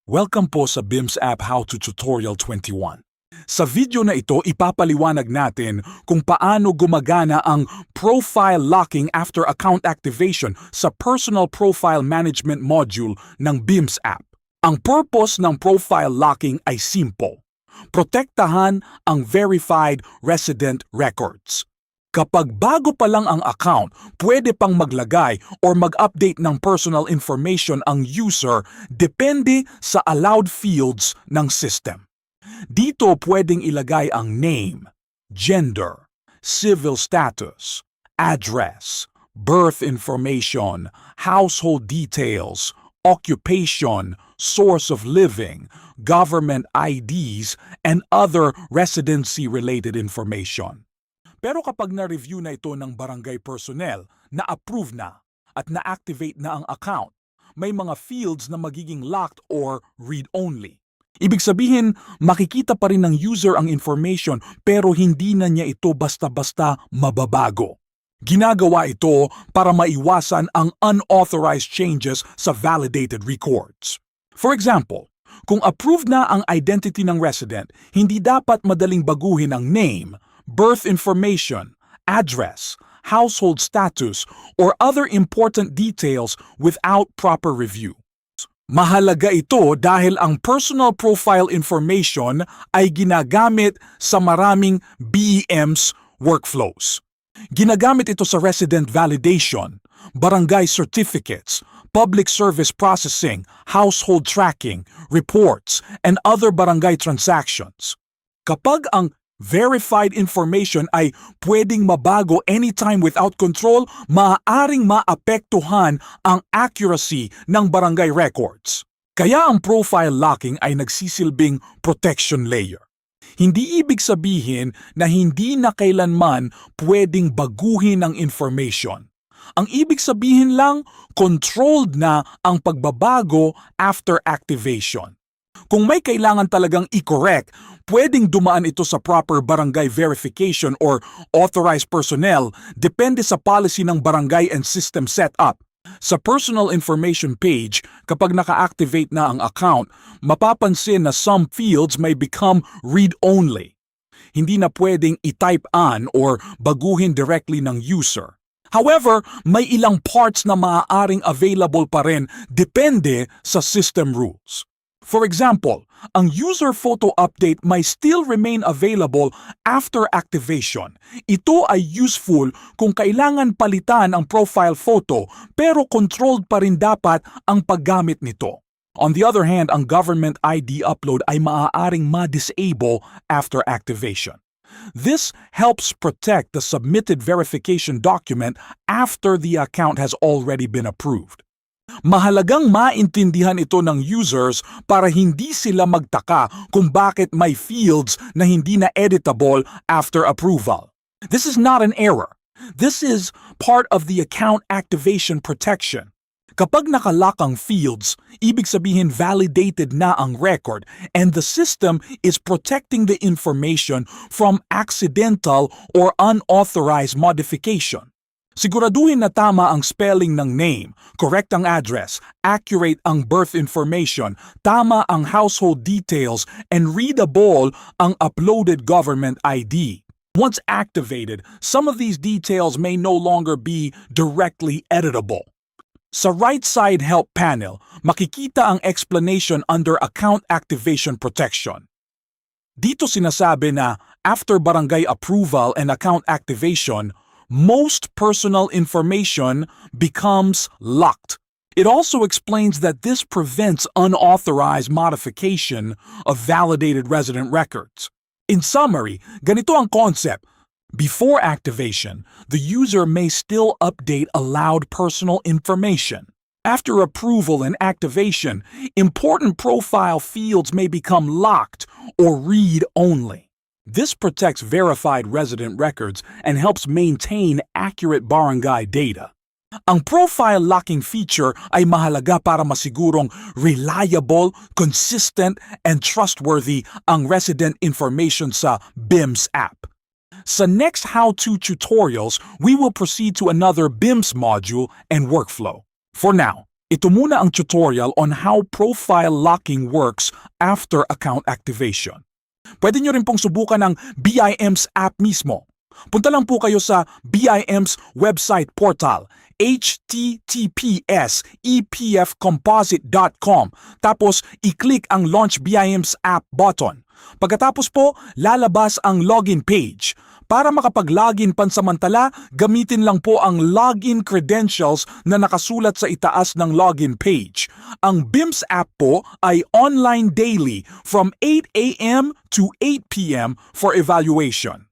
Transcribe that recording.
Welcome po sa BIMS app How to Tutorial 21. Sa video na ito, ipapaliwanag natin kung paano gumagana ang profile locking after account activation sa Personal Profile Management module ng BIMS app. Ang purpose ng profile locking ay simple: protektahan ang verified resident records. Kapag bago pa lang ang account, pwede pang maglagay or mag-update ng personal information ang user depende sa allowed fields ng system. Dito pwedeng ilagay ang name, gender, civil status, address, birth information, household details, occupation, source of living, government IDs, and other residency-related information. Pero kapag na-review na ito ng barangay personnel, na-approve na at na-activate na ang account, may mga fields na magiging locked or read-only. Ibig sabihin, makikita pa rin ng user ang information pero hindi na niya ito basta-basta mababago. Ginagawa ito para maiwasan ang unauthorized changes sa validated records. For example, kung approved na ang identity ng resident, hindi dapat madaling baguhin ang name, birth information, address, household status, or other important details without proper review. Mahalaga ito dahil ang personal profile information ay ginagamit sa maraming BEMS workflows. Ginagamit ito sa resident validation, barangay certificates, public service processing, household tracking, reports, and other barangay transactions. Kapag ang verified information ay pwedeng mabago anytime without control, maaaring maapektuhan ang accuracy ng barangay records. Kaya ang profile locking ay nagsisilbing protection layer. Hindi ibig sabihin na hindi na kailanman pwedeng baguhin ang information. Ang ibig sabihin lang, controlled na ang pagbabago after activation. Kung may kailangan talagang i-correct, pwedeng dumaan ito sa proper barangay verification or authorized personnel, depende sa policy ng barangay and system setup. Sa personal information page, kapag naka-activate na ang account, mapapansin na some fields may become read-only. Hindi na pwedeng i-type on or baguhin directly ng user. However, may ilang parts na maaaring available pa rin depende sa system rules. For example, ang user photo update may still remain available after activation. Ito ay useful kung kailangan palitan ang profile photo pero controlled pa rin dapat ang paggamit nito. On the other hand, ang government ID upload ay maaaring ma-disable after activation. This helps protect the submitted verification document after the account has already been approved. Mahalagang maintindihan ito ng users para hindi sila magtaka kung bakit may fields na hindi na editable after approval. This is not an error. This is part of the account activation protection. Kapag nakalock ang fields, ibig sabihin validated na ang record and the system is protecting the information from accidental or unauthorized modification. Siguraduhin na tama ang spelling ng name, correct ang address, accurate ang birth information, tama ang household details, and readable ang uploaded government ID. Once activated, some of these details may no longer be directly editable. Sa right side help panel, makikita ang explanation under Account Activation Protection. Dito sinasabi na after barangay approval and account activation, most personal information becomes locked. It also explains that this prevents unauthorized modification of validated resident records. In summary, ganito ang concept. Before activation, the user may still update allowed personal information. After approval and activation, important profile fields may become locked or read-only. This protects verified resident records and helps maintain accurate barangay data. Ang profile locking feature ay mahalaga para masigurong reliable, consistent, and trustworthy ang resident information sa BIMS app. Sa next how-to tutorials, we will proceed to another BIMS module and workflow. For now, Ito muna ang tutorial on how profile locking works after account activation. Pwede nyo rin pong subukan ng BIM's app mismo. Punta lang po kayo sa BIM's website portal, https://epfcomposite.com, tapos i-click ang Launch BIM's app button. Pagkatapos po, lalabas ang login page. Para makapag-login pansamantala, gamitin lang po ang login credentials na nakasulat sa itaas ng login page. Ang BIMS app po ay online daily from 8 a.m. to 8 p.m. for evaluation.